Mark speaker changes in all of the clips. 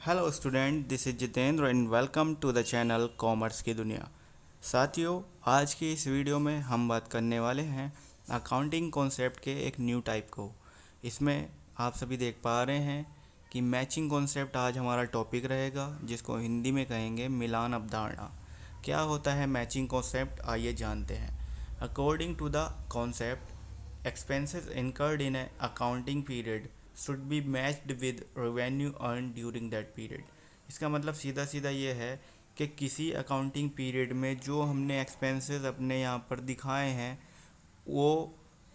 Speaker 1: Hello student, this is Jitendra and welcome to the channel commerce की दुनिया। साथियों, आज की इस वीडियो में हम बात करने वाले हैं अकाउंटिंग कॉन्सेप्ट के एक न्यू टाइप को। इसमें आप सभी देख पा रहे हैं कि मैचिंग कॉन्सेप्ट आज हमारा टॉपिक रहेगा, जिसको हिंदी में कहेंगे मिलान अवधारणा। क्या होता है मैचिंग कॉन्सेप्ट, आइए जानते हैं। According to the concept, expenses incurred in an accounting period should be matched with revenue earned during that period। इसका मतलब सीधा सीधा ये है कि किसी अकाउंटिंग पीरियड में जो हमने एक्सपेंसेस अपने यहाँ पर दिखाए हैं वो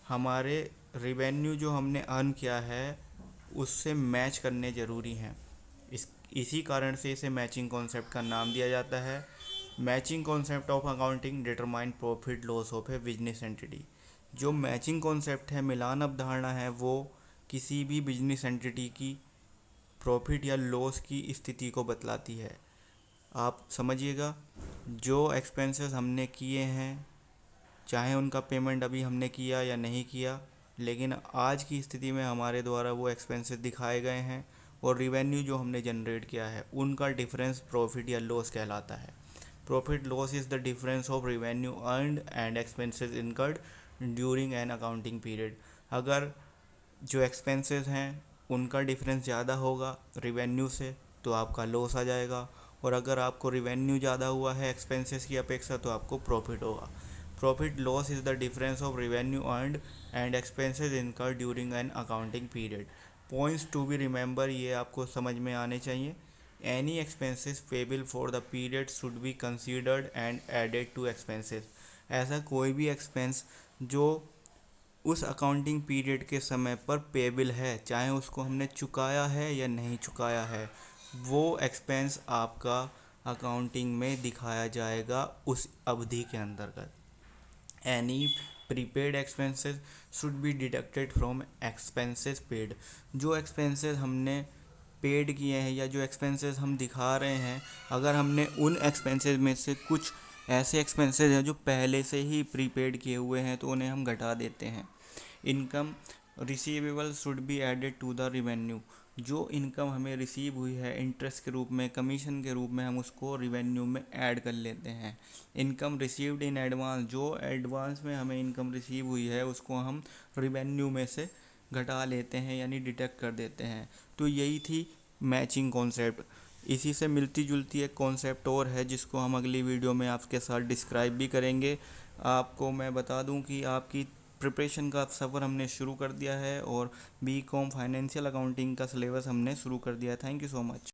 Speaker 1: हमारे रिवेन्यू जो हमने अर्न किया है उससे मैच करने ज़रूरी हैं। इसी कारण से इसे मैचिंग कॉन्सेप्ट का नाम दिया जाता है। Matching concept of accounting determine profit loss of A business entity. जो मैचिंग कॉन्सेप्ट है, मिलान अवधारणा है, वो किसी भी बिजनेस एंटिटी की प्रॉफिट या लॉस की स्थिति को बतलाती है। आप समझिएगा, जो एक्सपेंसेस हमने किए हैं, चाहे उनका पेमेंट अभी हमने किया या नहीं किया, लेकिन आज की स्थिति में हमारे द्वारा वो एक्सपेंसेस दिखाए गए हैं और रिवेन्यू जो हमने जनरेट किया है उनका डिफरेंस प्रॉफिट या लॉस कहलाता है। Profit loss is the difference of revenue earned and expenses incurred during an accounting period. अगर जो एक्सपेंसेस हैं उनका डिफरेंस ज़्यादा होगा रिवेन्यू से तो आपका लॉस आ जाएगा, और अगर आपको रिवेन्यू ज़्यादा हुआ है एक्सपेंसेस की अपेक्षा तो आपको प्रॉफिट होगा। Profit loss is the difference of revenue earned and expenses incurred during an accounting period. Points to be remember, ये आपको समझ में आने चाहिए। Any expenses payable for the period should be considered and added to expenses. ऐसा कोई भी expense जो उस अकाउंटिंग पीरियड के समय पर पेबल है, चाहे उसको हमने चुकाया है या नहीं चुकाया है, वो एक्सपेंस आपका अकाउंटिंग में दिखाया जाएगा उस अवधि के अंतर्गत। Any prepaid expenses should be deducted from expenses paid. जो एक्सपेंसेस हमने पेड किए हैं या जो एक्सपेंसेस हम दिखा रहे हैं, अगर हमने उन एक्सपेंसेस में से कुछ ऐसे एक्सपेंसेस हैं जो पहले से ही प्रीपेड किए हुए हैं तो उन्हें हम घटा देते हैं। Income receivable should be added to the revenue. जो इनकम हमें रिसीव हुई है इंटरेस्ट के रूप में, कमीशन के रूप में, हम उसको रिवेन्यू में ऐड कर लेते हैं। इनकम रिसीव्ड इन एडवांस, जो एडवांस में हमें इनकम रिसीव हुई है उसको हम रिवेन्यू में से घटा लेते हैं, यानी डिडक्ट कर देते हैं। तो यही थी मैचिंग कॉन्सेप्ट। इसी से मिलती जुलती एक कॉन्सेप्ट और है जिसको हम अगली वीडियो में आपके साथ डिस्क्राइब भी करेंगे। आपको मैं बता दूं कि आपकी प्रिपरेशन का सफ़र हमने शुरू कर दिया है और बीकॉम फाइनेंशियल अकाउंटिंग का सिलेबस हमने शुरू कर दिया है। Thank you so much.